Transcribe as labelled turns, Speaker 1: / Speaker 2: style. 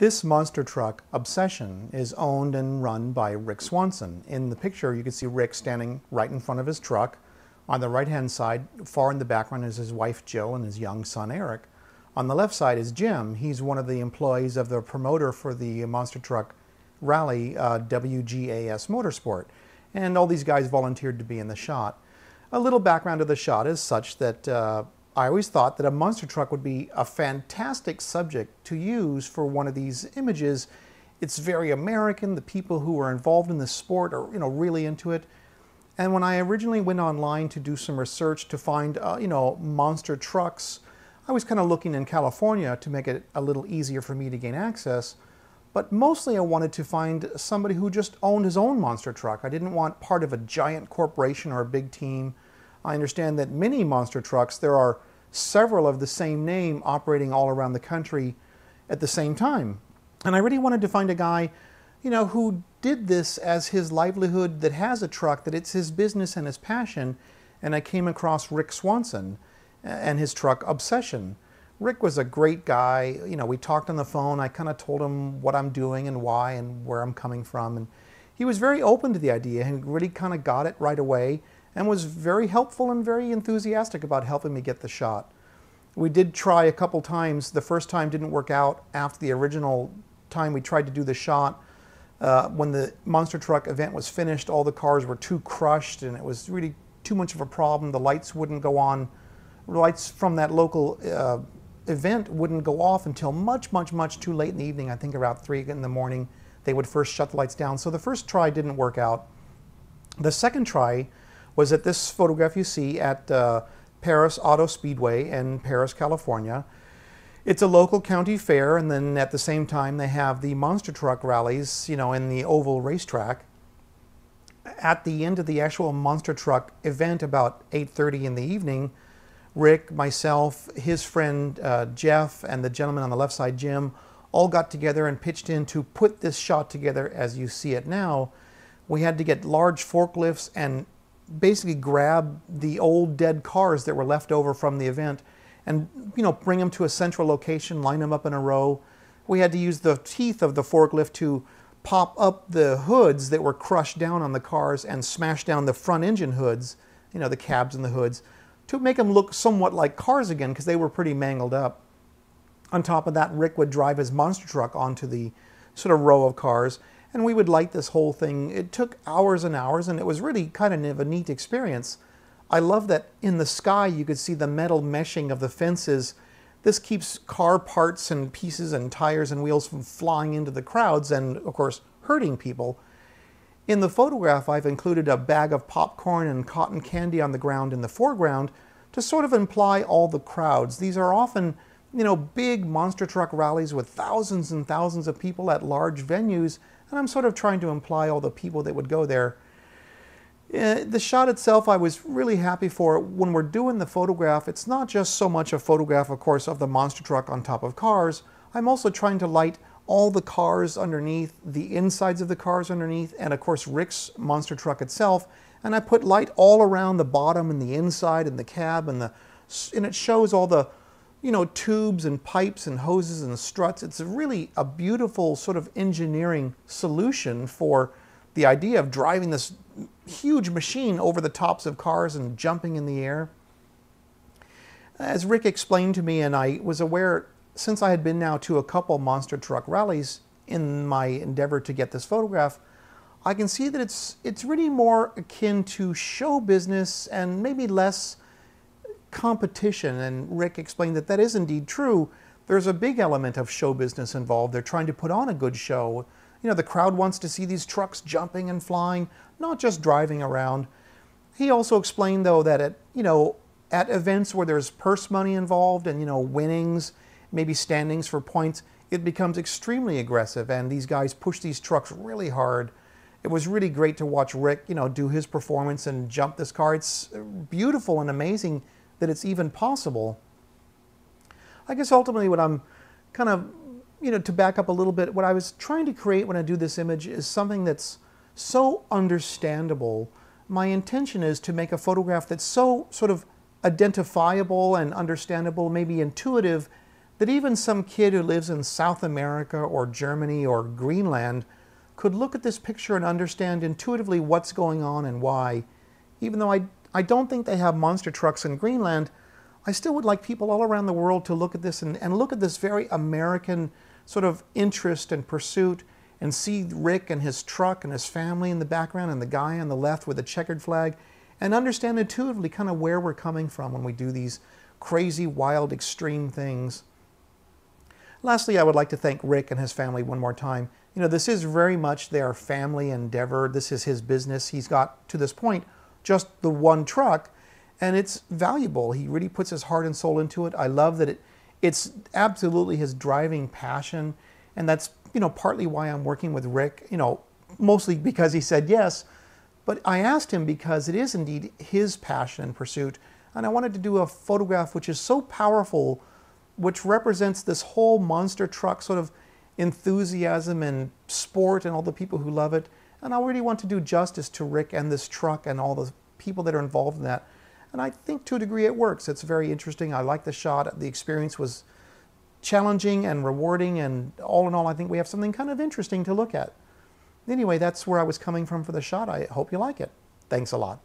Speaker 1: This monster truck, Obsession, is owned and run by Rick Swanson. In the picture, you can see Rick standing right in front of his truck. On the right-hand side, far in the background, is his wife Jill and his young son Eric. On the left side is Jim. He's one of the employees of the promoter for the monster truck rally, WGAS Motorsport. And all these guys volunteered to be in the shot. A little background of the shot is such that I always thought that a monster truck would be a fantastic subject to use for one of these images. It's very American. The people who are involved in this sport are, really into it. And when I originally went online to do some research to find, monster trucks, I was kind of looking in California to make it a little easier for me to gain access. But mostly I wanted to find somebody who just owned his own monster truck. I didn't want part of a giant corporation or a big team. I understand that many monster trucks, there are several of the same name operating all around the country at the same time. And I really wanted to find a guy, who did this as his livelihood, that has a truck, that it's his business and his passion. And I came across Rick Swanson and his truck Obsession. Rick was a great guy. We talked on the phone. I kind of told him what I'm doing and why and where I'm coming from. And he was very open to the idea and really kind of got it right away, and was very helpful and very enthusiastic about helping me get the shot. We did try a couple times. The first time didn't work out. After the original time we tried to do the shot, when the monster truck event was finished, all the cars were too crushed and it was really too much of a problem. The lights wouldn't go on. Lights from that local event wouldn't go off until much, much, much too late in the evening. I think about 3 in the morning they would first shut the lights down. So the first try didn't work out. The second try was at this photograph you see at Perris Auto Speedway in Perris, California. It's a local county fair, and then at the same time they have the monster truck rallies, in the oval racetrack. At the end of the actual monster truck event, about 8:30 in the evening, Rick, myself, his friend Jeff, and the gentleman on the left side, Jim, all got together and pitched in to put this shot together as you see it now. We had to get large forklifts and basically grab the old dead cars that were left over from the event and bring them to a central location, line them up in a row. We had to use the teeth of the forklift to pop up the hoods that were crushed down on the cars and smash down the front engine hoods, the cabs and the hoods, to make them look somewhat like cars again, because they were pretty mangled up. On top of that, Rick would drive his monster truck onto the sort of row of cars, and we would light this whole thing. It took hours and hours, and it was really kind of a neat experience. I love that in the sky you could see the metal meshing of the fences. This keeps car parts and pieces and tires and wheels from flying into the crowds and, of course, hurting people. In the photograph, I've included a bag of popcorn and cotton candy on the ground in the foreground to sort of imply all the crowds. These are often, big monster truck rallies with thousands and thousands of people at large venues, and I'm sort of trying to imply all the people that would go there. The shot itself, I was really happy for. When we're doing the photograph, it's not just so much a photograph, of course, of the monster truck on top of cars. I'm also trying to light all the cars underneath, the insides of the cars underneath, and of course Rick's monster truck itself. And I put light all around the bottom and the inside and the cab, and it shows all the tubes and pipes and hoses and struts. It's really a beautiful sort of engineering solution for the idea of driving this huge machine over the tops of cars and jumping in the air. As Rick explained to me, and I was aware, since I had been now to a couple monster truck rallies in my endeavor to get this photograph, I can see that it's really more akin to show business and maybe less competition. And Rick explained that is indeed true. There's a big element of show business involved. They're trying to put on a good show. The crowd wants to see these trucks jumping and flying, not just driving around. He also explained, though, that at events where there's purse money involved and, winnings, maybe standings for points, it becomes extremely aggressive, and these guys push these trucks really hard. It was really great to watch Rick, do his performance and jump this car. It's beautiful and amazing that it's even possible. I guess ultimately what I'm kind of, to back up a little bit, what I was trying to create when I do this image is something that's so understandable. My intention is to make a photograph that's so sort of identifiable and understandable, maybe intuitive, that even some kid who lives in South America or Germany or Greenland could look at this picture and understand intuitively what's going on and why. Even though I don't think they have monster trucks in Greenland, I still would like people all around the world to look at this and look at this very American sort of interest and pursuit, and see Rick and his truck and his family in the background and the guy on the left with a checkered flag, and understand intuitively kind of where we're coming from when we do these crazy, wild, extreme things. Lastly, I would like to thank Rick and his family one more time. You know, this is very much their family endeavor. This is his business. He's got, to this point, just the one truck, and it's valuable. He really puts his heart and soul into it. I love that it's absolutely his driving passion, and that's, you know, partly why I'm working with Rick, you know, mostly because he said yes, but I asked him because it is indeed his passion and pursuit, and I wanted to do a photograph which is so powerful, which represents this whole monster truck sort of enthusiasm and sport and all the people who love it. And I really want to do justice to Rick and this truck and all the people that are involved in that. And I think to a degree it works. It's very interesting. I like the shot. The experience was challenging and rewarding, and all in all, I think we have something kind of interesting to look at. Anyway, that's where I was coming from for the shot. I hope you like it. Thanks a lot.